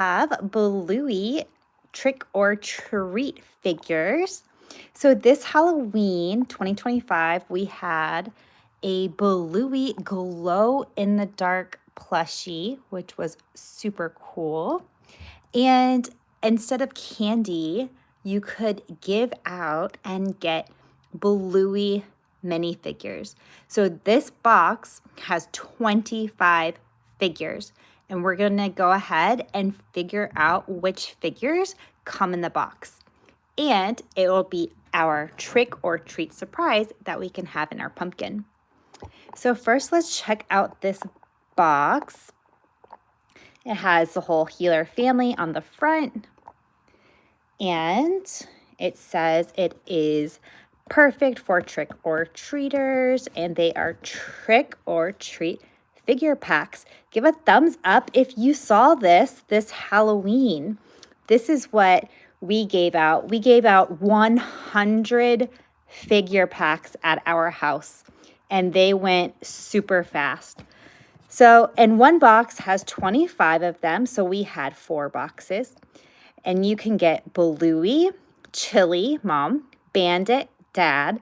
have Bluey trick or treat figures. So this Halloween 2025, we had a Bluey glow in the dark plushie, which was super cool. And instead of candy, you could give out and get Bluey minifigures. So this box has 25 figures, and we're going to go ahead and figure out which figures come in the box. And it will be our trick or treat surprise that we can have in our pumpkin. So first, let's check out this box. It has the whole Healer family on the front, and it says it is perfect for trick or treaters, and they are trick or treat figure packs. Give a thumbs up if you saw this Halloween. This is what we gave out. We gave out 100 figure packs at our house, and they went super fast. So, and one box has 25 of them, so we had 4 boxes. And you can get Bluey, Chili, Mom, Bandit, Dad,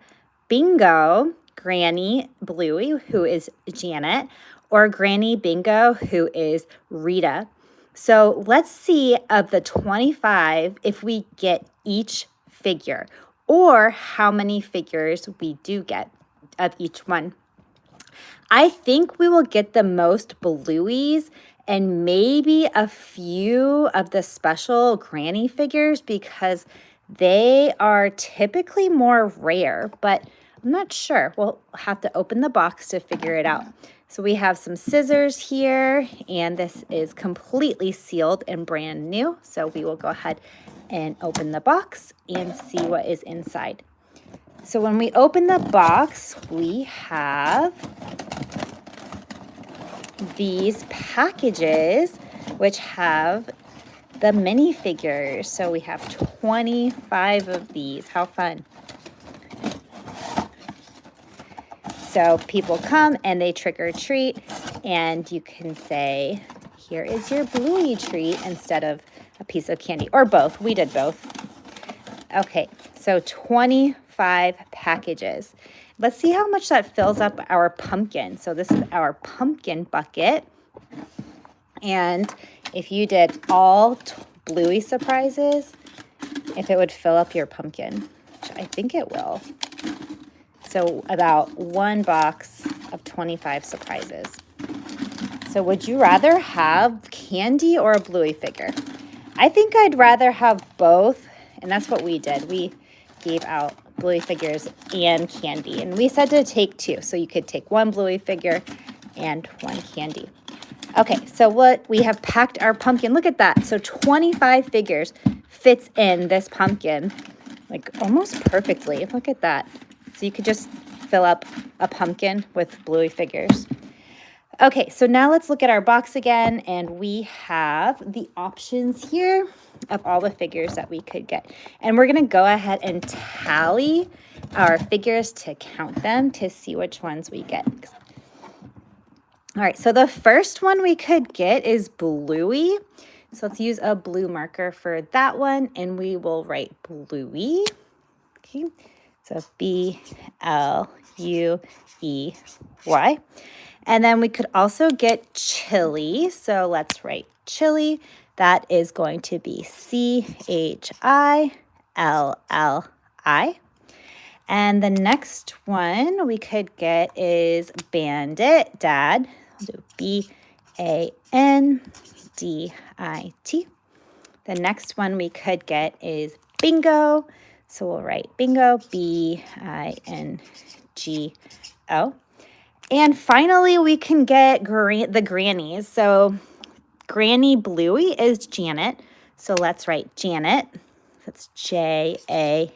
Bingo, Granny Bluey, who is Janet, or Granny Bingo, who is Rita. So let's see of the 25 if we get each figure, or how many figures we do get of each one. I think we will get the most Blueys and maybe a few of the special Granny figures because they are typically more rare, but I'm not sure. We'll have to open the box to figure it out. So we have some scissors here, and this is completely sealed and brand new. So we will go ahead and open the box and see what is inside. So when we open the box, we have these packages which have the minifigures. So we have 25 of these. How fun. So people come and they trick or treat, and you can say, here is your Bluey treat instead of a piece of candy, or both. We did both. Okay, so 25 packages. Let's see how much that fills up our pumpkin. So this is our pumpkin bucket. And if you did all Bluey surprises, if it would fill up your pumpkin, which I think it will. So about 1 box of 25 surprises. So would you rather have candy or a Bluey figure? I think I'd rather have both, and that's what we did. We gave out Bluey figures and candy, and we said to take 2, so you could take 1 Bluey figure and 1 candy. Okay, so what we have packed our pumpkin. Look at that. So 25 figures fits in this pumpkin like almost perfectly. Look at that. So you could just fill up a pumpkin with Bluey figures. Okay, so now let's look at our box again, and we have the options here of all the figures that we could get. And we're going to go ahead and tally our figures to count them to see which ones we get. All right, so the first one we could get is Bluey. So let's use a blue marker for that one, and we will write Bluey. Okay, so B-L-U-E-Y. And then we could also get Chili. So let's write Chili. That is going to be C-H-I-L-L-I. And the next one we could get is Bandit, Dad. So B-A-N-D-I-T. The next one we could get is Bingo. So we'll write Bingo, B-I-N-G-O. And finally, we can get the grannies. So Granny Bluey is Janet. So let's write Janet. That's J-A-N-E-T.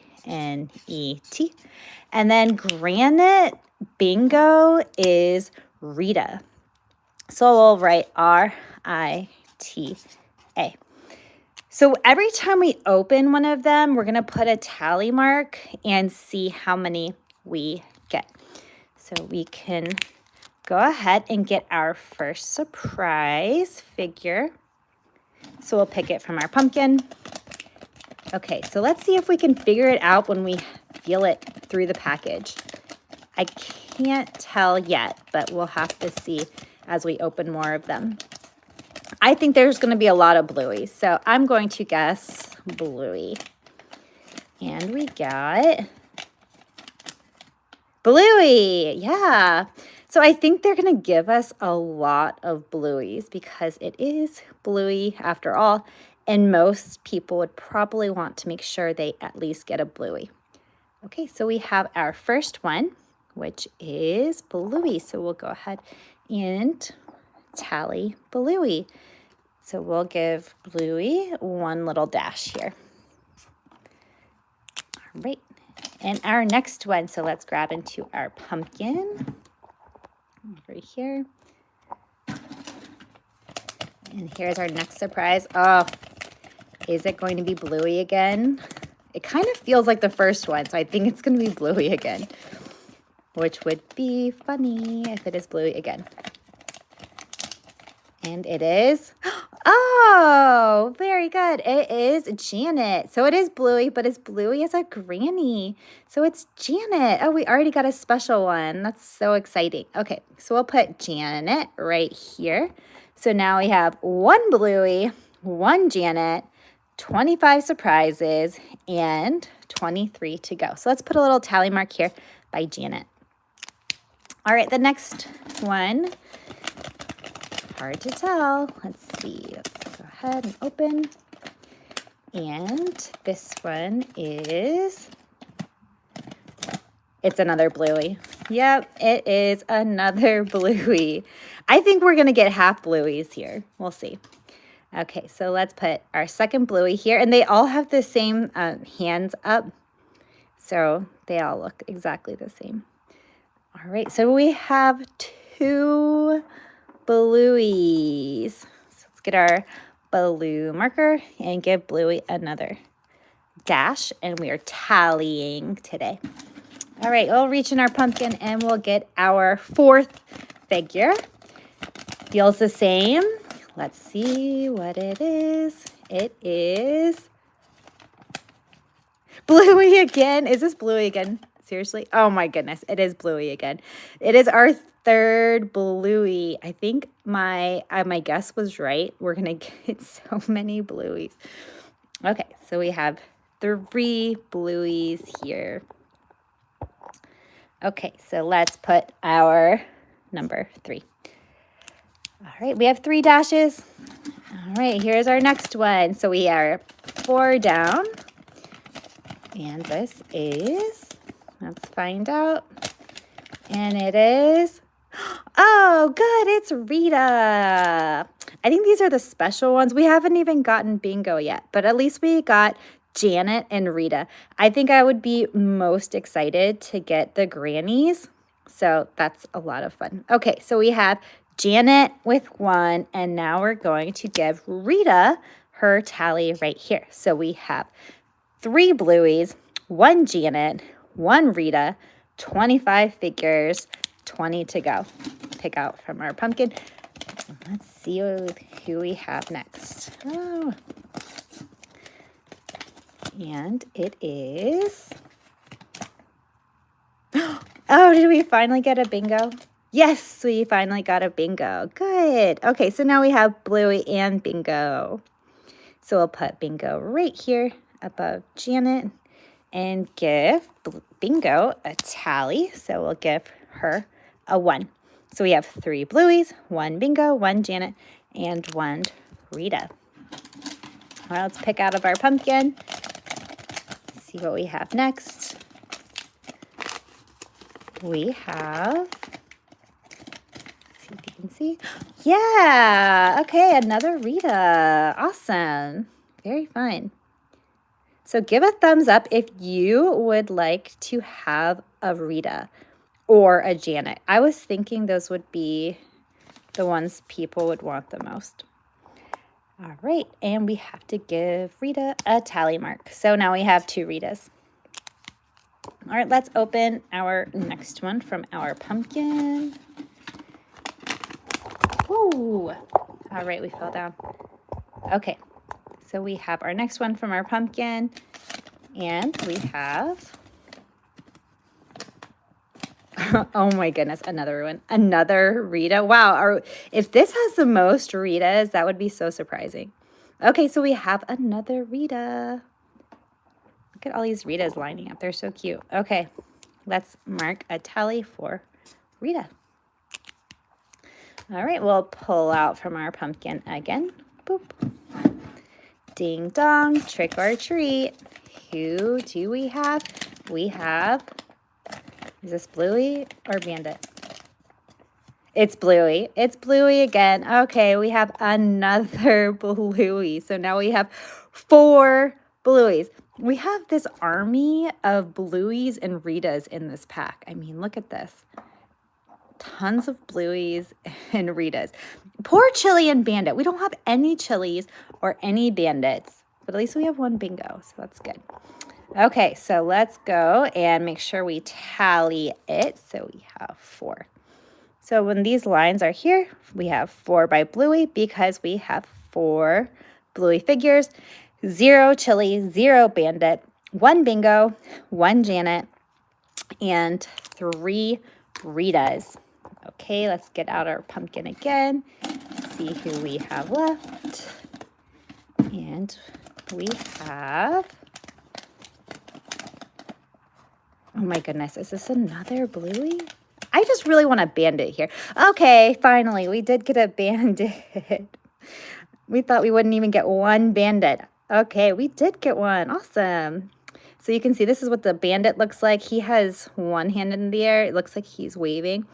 And then Granite Bingo is Rita. So we'll write R-I-T-A. So every time we open one of them, we're going to put a tally mark and see how many we get. So we can go ahead and get our first surprise figure. So we'll pick it from our pumpkin. Okay, so let's see if we can figure it out when we feel it through the package. I can't tell yet, but we'll have to see as we open more of them. I think there's going to be a lot of Blueys, so I'm going to guess Bluey. And we got Bluey, yeah. So I think they're going to give us a lot of Blueys because it is Bluey after all, and most people would probably want to make sure they at least get a Bluey. Okay, so we have our first one, which is Bluey. So we'll go ahead and tally Bluey. So we'll give Bluey one little dash here. All right, and our next one, so let's grab into our pumpkin over here. And here's our next surprise. Oh, is it going to be Bluey again? It kind of feels like the first one, so I think it's going to be Bluey again, which would be funny if it is Bluey again. And it is, oh, very good. It is Janet. So it is Bluey, but it's Bluey as a granny. So it's Janet. Oh, we already got a special one. That's so exciting. Okay, so we'll put Janet right here. So now we have one Bluey, one Janet, 25 surprises, and 23 to go. So let's put a little tally mark here by Janet. All right, the next one. Hard to tell. Let's see. Let's go ahead and open. And this one is, it's another Bluey. Yep, it is another Bluey. I think we're going to get half Blueys here. We'll see. Okay, so let's put our second Bluey here. And they all have the same hands up. So they all look exactly the same. All right, so we have two Blueys. So let's get our blue marker and give Bluey another dash, and we are tallying today. All right, we'll reach in our pumpkin and we'll get our fourth figure. Feels the same. Let's see what it is. It is Bluey again. Is this Bluey again? Seriously? Oh my goodness, it is Bluey again. It is our third Bluey. I think my guess was right. We're gonna get so many Blueys. Okay, so we have 3 Blueys here. Okay, so let's put our number 3. All right, we have 3 dashes. All right, here's our next one. So we are 4 down. And this is, let's find out. And it is, oh, good, it's Rita. I think these are the special ones. We haven't even gotten bingo yet, but at least we got Janet and Rita. I think I would be most excited to get the grannies. So that's a lot of fun. Okay, so we have Janet with 1, and now we're going to give Rita her tally right here. So we have 3 Blueys, 1 Janet, 1 Rita, 25 figures, 20 to go. Pick out from our pumpkin. Let's see who we have next. Oh. And it is, oh, did we finally get a bingo? Yes, we finally got a bingo. Good. Okay, so now we have Bluey and bingo. So we'll put bingo right here above Janet and give bingo a tally. So we'll give her a 1. So we have 3 Blueys, 1 bingo, 1 Janet, and 1 Rita. All right, let's pick out of our pumpkin. See what we have next. We have, see if you can see. Yeah, okay, another Rita. Awesome. Very fun. So give a thumbs up if you would like to have a Rita or a Janet. I was thinking those would be the ones people would want the most. All right, and we have to give Rita a tally mark. So now we have 2 Ritas. All right, let's open our next one from our pumpkin. Ooh, all right, we fell down. Okay, so we have our next one from our pumpkin, and we have, oh my goodness, another one, another Rita. Wow, if this has the most Ritas, that would be so surprising. Okay, so we have another Rita. Look at all these Ritas lining up. They're so cute. Okay, let's mark a tally for Rita. All right, we'll pull out from our pumpkin again. Boop. Ding dong, trick or treat. Who do we have? We have, is this Bluey or Bandit? It's Bluey. It's Bluey again. Okay, we have another Bluey. So now we have 4 Blueys. We have this army of Blueys and Ritas in this pack. I mean, look at this. Tons of Blueys and Ritas. Poor Chili and Bandit. We don't have any Chilies or any Bandits, but at least we have 1 bingo, so that's good. Okay, so let's go and make sure we tally it. So we have 4. So when these lines are here, we have 4 by Bluey because we have 4 Bluey figures, 0 Chili, 0 Bandit, 1 bingo, 1 Janet, and 3 Ritas. Okay, let's get out our pumpkin again, see who we have left. And we have, oh my goodness, is this another Bluey? I just really want a Bandit here. Okay, finally, we did get a Bandit. We thought we wouldn't even get 1 Bandit. Okay, we did get one. Awesome. So you can see this is what the Bandit looks like. He has 1 hand in the air. It looks like he's waving.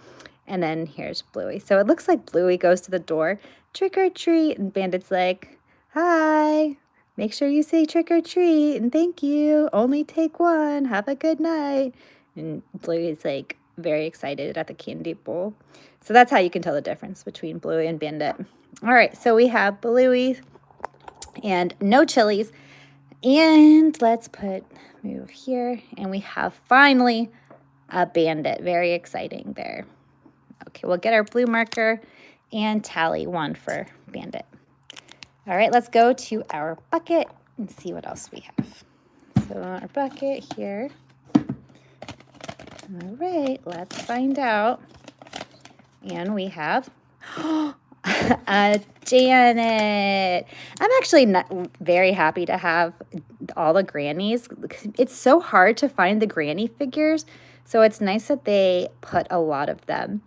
And then here's Bluey. So it looks like Bluey goes to the door, trick or treat, and Bandit's like, hi, make sure you say trick or treat, and thank you. Only take 1. Have a good night. And Bluey's like very excited at the candy bowl. So that's how you can tell the difference between Bluey and Bandit. All right, so we have Bluey and no Chilies. And let's move here. And we have finally a Bandit. Very exciting there. Okay, we'll get our blue marker and tally 1 for Bandit. All right, let's go to our bucket and see what else we have. So our bucket here. All right, let's find out. And we have a Janet. I'm actually not very happy to have all the grannies. It's so hard to find the granny figures, so it's nice that they put a lot of them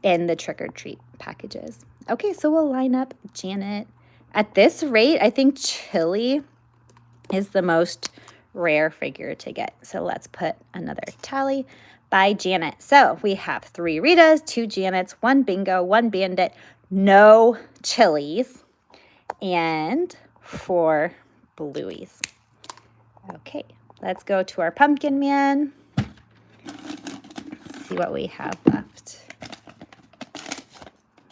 in the trick-or-treat packages. Okay, so we'll line up Janet. At this rate, I think Chili is the most rare figure to get. So let's put another tally by Janet. So we have 3 Ritas, 2 Janets, 1 bingo, 1 Bandit, no Chilies, and 4 Blueys. Okay, let's go to our pumpkin man. See what we have left.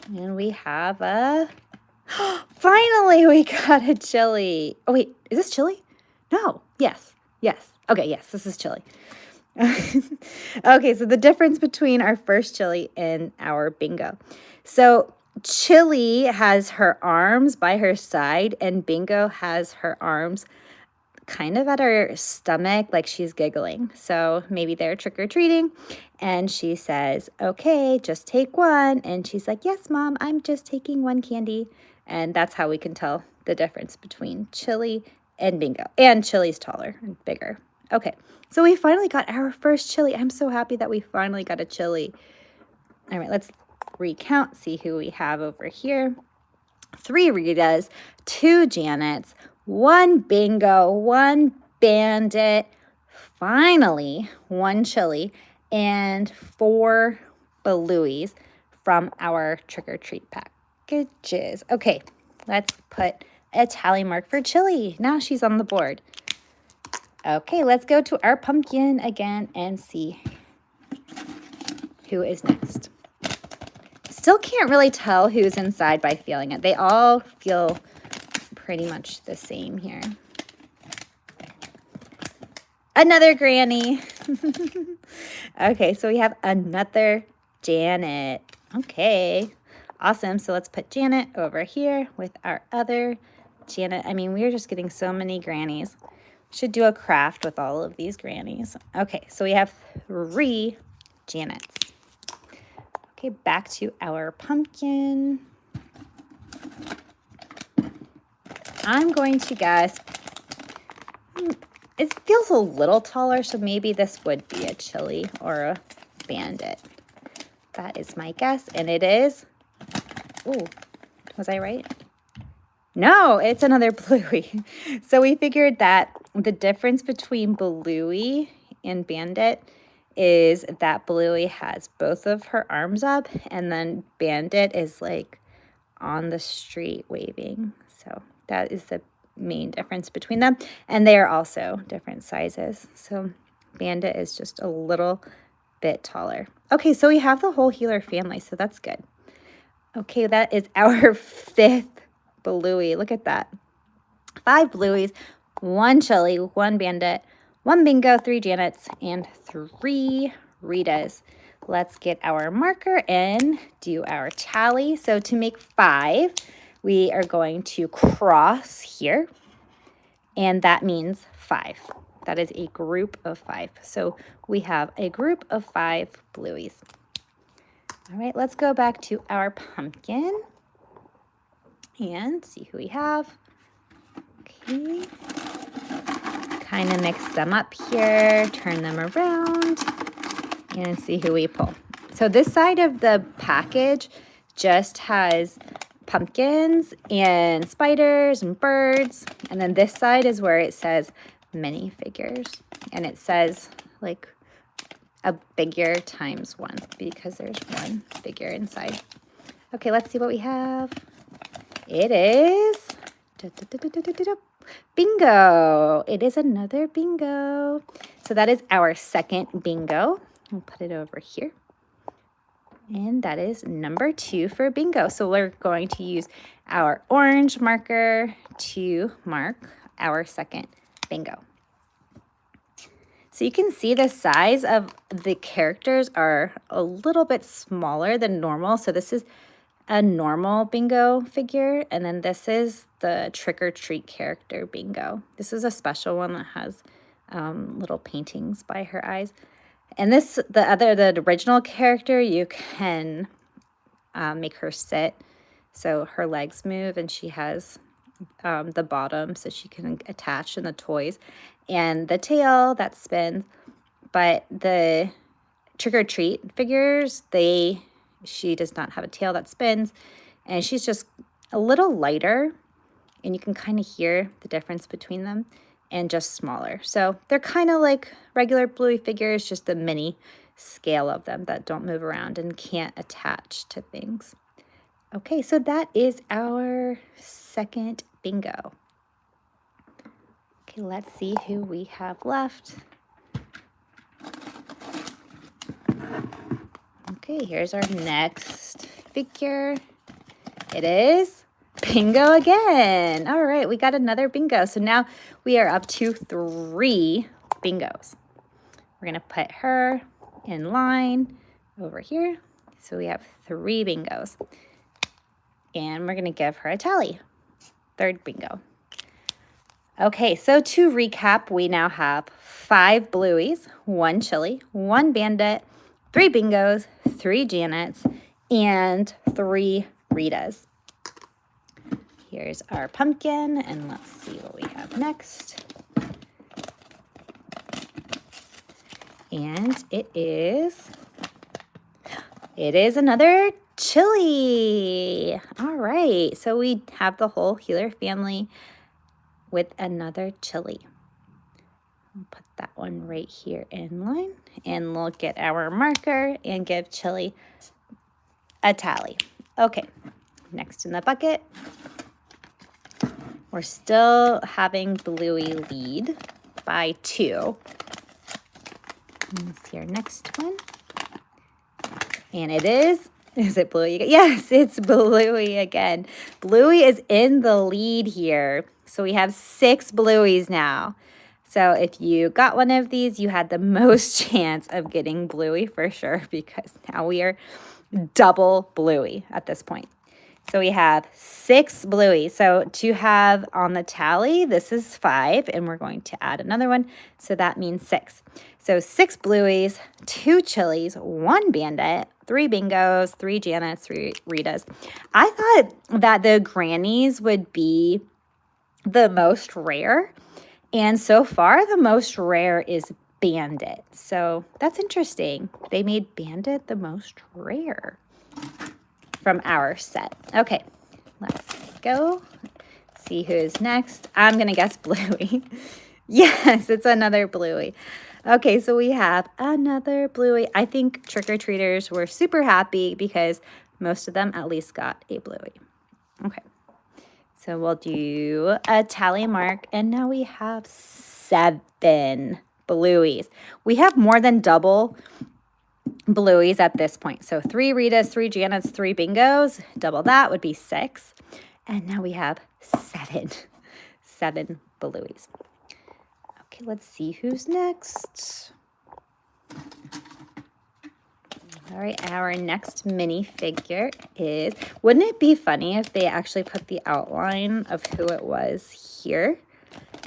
And we have a, finally we got a Chili. Oh wait, is this Chili? No, yes. Okay, yes, this is Chili. Okay, so the difference between our first Chili and our bingo. So Chili has her arms by her side and Bingo has her arms kind of at her stomach, like she's giggling. So maybe they're trick-or-treating and she says, okay, just take 1. And she's like, yes, Mom, I'm just taking 1 candy. And that's how we can tell the difference between Chili and Bingo. And Chili's taller and bigger. Okay, so we finally got our first Chili. I'm so happy that we finally got a Chili. All right, let's recount, see who we have over here. 3 Ritas, 2 Janets, 1 bingo, 1 bandit, finally 1 Chili, and 4 Blueys from our trick-or-treat packages. Okay, let's put a tally mark for Chili. Now she's on the board. Okay, let's go to our pumpkin again and see who is next. Still can't really tell who's inside by feeling it. They all feel pretty much the same here. Another granny. Okay, so we have another Janet. Okay, awesome. So let's put Janet over here with our other Janet, I mean, we're just getting so many grannies. Should do a craft with all of these grannies. Okay, so we have 3 Janets. Okay, back to our pumpkin. I'm going to guess, it feels a little taller, so maybe this would be a chili or a bandit. That is my guess, and it is, ooh, was I right? No, it's another Bluey. So we figured that the difference between Bluey and Bandit is that Bluey has both of her arms up, and then Bandit is like on the street waving. So that is the main difference between them. And they are also different sizes. So Bandit is just a little bit taller. Okay, so we have the whole healer family, so that's good. Okay, that is our 5th Bluey. Look at that. 5 Blueys, 1 chili, 1 bandit, 1 bingo, 3 Janets, and 3 Ritas. Let's get our marker and do our tally. So to make 5, we are going to cross here, and that means 5. That is a group of 5. So we have a group of 5 Blueys. All right, let's go back to our pumpkin and see who we have. Okay, kind of mix them up here, turn them around, and see who we pull. So this side of the package just has pumpkins and spiders and birds, and then this side is where it says minifigures, and it says like a figure times 1 because there's 1 figure inside. Okay, let's see what we have. It is bingo. It is another bingo. So that is our 2nd bingo. We'll put it over here. And that is number 2 for bingo. So we're going to use our orange marker to mark our 2nd bingo. So you can see the size of the characters are a little bit smaller than normal. So this is a normal bingo figure, and then this is the trick or treat character bingo. This is a special one that has little paintings by her eyes. And this, the original character, you can make her sit so her legs move, and she has the bottom so she can attach in the toys, and the tail that spins. But the trick-or-treat figures, she does not have a tail that spins, and she's just a little lighter, and you can kind of hear the difference between them, and just smaller. So they're kind of like regular Bluey figures, just the mini scale of them that don't move around and can't attach to things. Okay, so that is our 2nd bingo. Okay, let's see who we have left. Okay, here's our next figure. It is bingo again. All right, we got another bingo. So now we are up to 3 bingos. We're gonna put her in line over here. So we have 3 bingos. And we're gonna give her a tally. 3rd bingo. Okay, so to recap, we now have 5 Blueys, 1 chili, 1 bandit, 3 bingos, 3 Janets, and 3 Ritas. Here's our pumpkin, and let's see what we have next. And it is another chili. All right, so we have the whole healer family with another chili. I'll put that one right here in line, and we'll get our marker and give chili a tally. Okay, next in the bucket, we're still having Bluey lead by 2. Let's see our next one. And it is it Bluey? Yes, it's Bluey again. Bluey is in the lead here. So we have 6 Blueys now. So if you got one of these, you had the most chance of getting Bluey for sure, because now we are double Bluey at this point. So we have 6 Blueys. So to have on the tally, this is 5, and we're going to add another one. So that means 6. So 6 Blueys, 2 Chilies, 1 Bandit, 3 Bingos, 3 Janets, 3 Ritas. I thought that the Grannies would be the most rare. And so far, the most rare is Bandit. So that's interesting. They made Bandit the most rare from our set. Okay, let's go see who's next. I'm going to guess Bluey. Yes, it's another Bluey. Okay, so we have another Bluey. I think trick-or-treaters were super happy because most of them at least got a Bluey. Okay, so we'll do a tally mark, and now we have 7 Blueys. We have more than double Blueys at this point. So 3 Ritas, 3 Janets, 3 Bingos. Double that would be 6. And now we have 7 Blueys. Okay, let's see who's next. All right, our next minifigure is, wouldn't it be funny if they actually put the outline of who it was here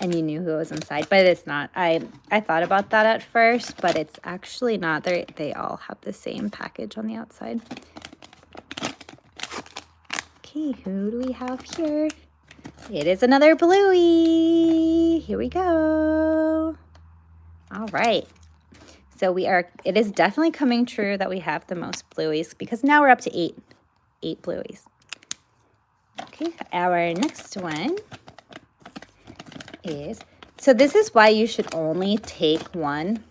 and you knew who was inside? But it's not. I thought about that at first, but it's actually not. They all have the same package on the outside. Okay, who do we have here? It is another Bluey. Here we go. All right. So it is definitely coming true that we have the most Blueys because now we're up to 8 Blueys. Okay, our next one is, so this is why you should only take one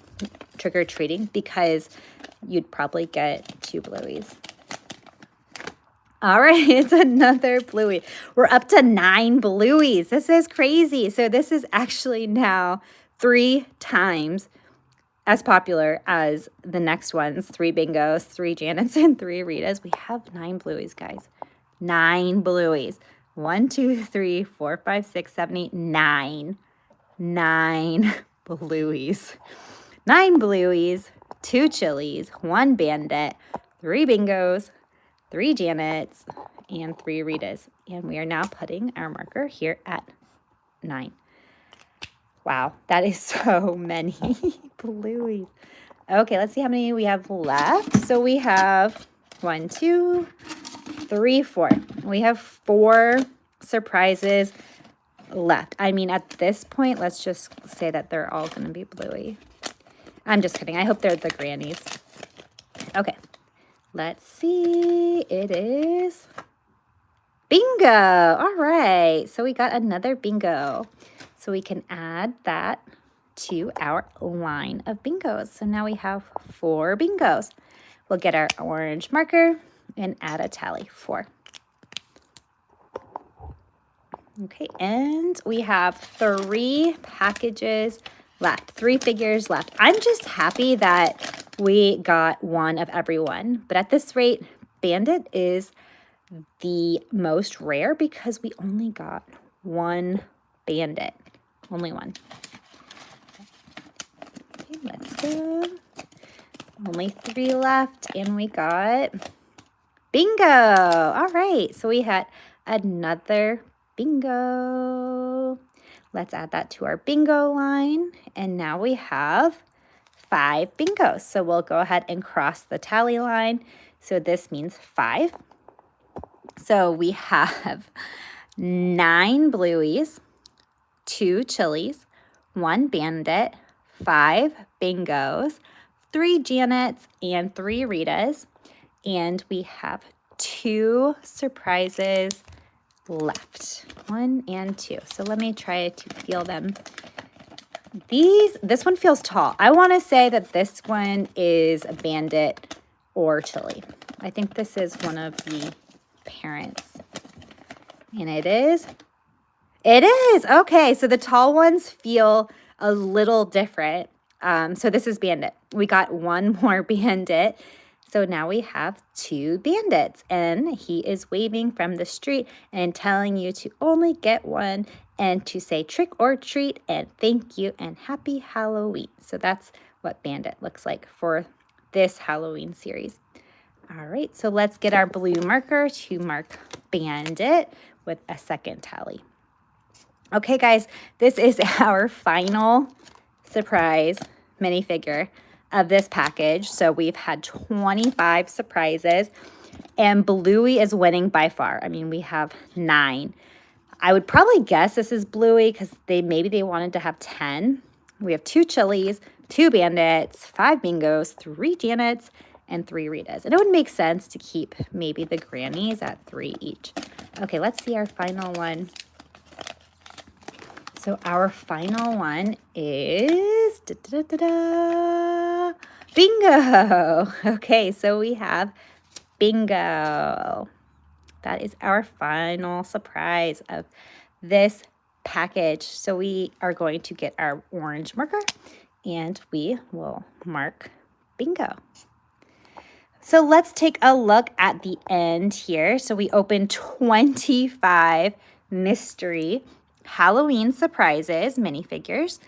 trick-or-treating because you'd probably get 2 Blueys. All right, it's another Bluey. We're up to 9 Blueys. This is crazy. So this is actually now 3 times as popular as the next ones, 3 Bingos, 3 Janets, and 3 Ritas. We have 9 Blueys, guys. 9 Blueys. 1, 2, 3, 4, 5, 6, 7, 8, 9. 9 Blueys. 9 Blueys, 2 Chilies, 1 Bandit, 3 Bingos, 3 Janets, and 3 Ritas. And we are now putting our marker here at 9. Wow, that is so many Blueys. Okay, let's see how many we have left. So we have 1, 2, 3, 4. We have 4 surprises left. I mean, at this point, let's just say that they're all going to be Bluey. I'm just kidding. I hope they're the grannies. Okay, let's see. It is Bingo. All right, so we got another Bingo. So we can add that to our line of Bingos. So now we have 4 Bingos. We'll get our orange marker and add a tally, 4. Okay, and we have 3 packages left, 3 figures left. I'm just happy that we got one of every one. But at this rate, Bandit is the most rare because we only got 1 Bandit. Only 1. Okay, let's go. Only 3 left, and we got Bingo. All right, so we had another Bingo. Let's add that to our Bingo line, and now we have 5 Bingos. So we'll go ahead and cross the tally line. So this means 5. So we have 9 Blueys, 2 Chilies, 1 Bandit, 5 Bingos, 3 Janets, and 3 Ritas. And we have 2 surprises left, 1 and 2. So let me try to feel them. This one feels tall. I want to say that this one is a Bandit or Chili. I think this is one of the parents. And it is. It is. Okay, so the tall ones feel a little different. So this is Bandit. We got 1 more Bandit. So now we have 2 Bandits, and he is waving from the street and telling you to only get 1 and to say trick or treat and thank you and happy Halloween. So that's what Bandit looks like for this Halloween series. All right, so let's get our blue marker to mark Bandit with a second tally. Okay, guys, this is our final surprise minifigure of this package. So we've had 25 surprises, and Bluey is winning by far. I mean, we have 9. I would probably guess this is Bluey because maybe they wanted to have 10. We have 2 Chilies, 2 Bandits, 5 Bingos, 3 Janets, and 3 Ritas. And it would make sense to keep maybe the Grannies at 3 each. Okay, let's see our final one. So our final one is Bingo. Okay, so we have Bingo. That is our final surprise of this package. So we are going to get our orange marker and we will mark Bingo. So let's take a look at the end here. So we opened 25 mystery Halloween surprises minifigures,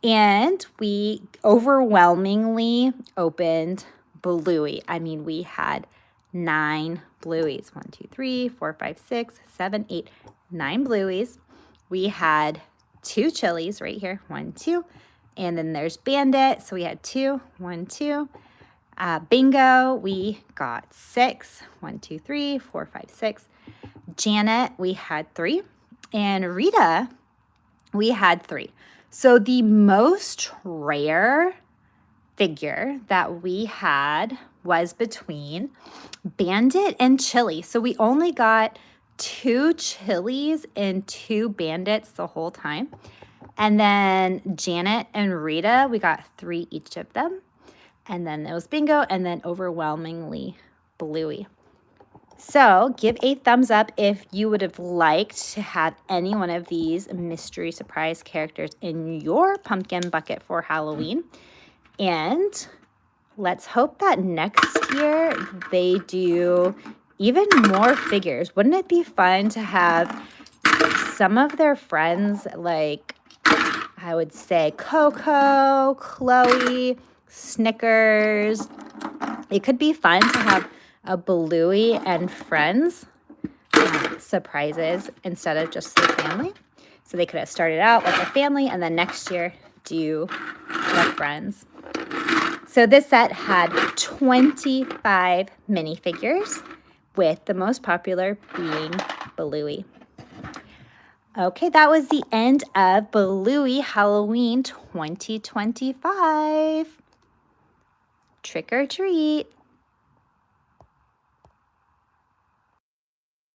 and we overwhelmingly opened Bluey. I mean, we had 9 Blueys. 1, 2, 3, 4, 5, 6, 7, 8, 9 Blueys. We had 2 Chilies right here. 1, 2. And then there's Bandit. So we had 2. 1, 2. Bingo, we got 6. 1, 2, 3, 4, 5, 6. Janet, we had 3. And Rita, we had 3. So the most rare figure that we had was between Bandit and Chili. So we only got 2 Chilies and 2 Bandits the whole time. And then Janet and Rita, we got 3 each of them. And then there was Bingo, and then overwhelmingly Bluey. So give a thumbs up if you would have liked to have any one of these mystery surprise characters in your pumpkin bucket for Halloween. And let's hope that next year they do even more figures. Wouldn't it be fun to have some of their friends, like I would say Coco, Chloe, Snickers. It could be fun to have a Bluey and friends surprises instead of just the family. So they could have started out with the family and then next year do the friends. So this set had 25 minifigures, with the most popular being Bluey. Okay, that was the end of Bluey Halloween 2025. Trick or treat.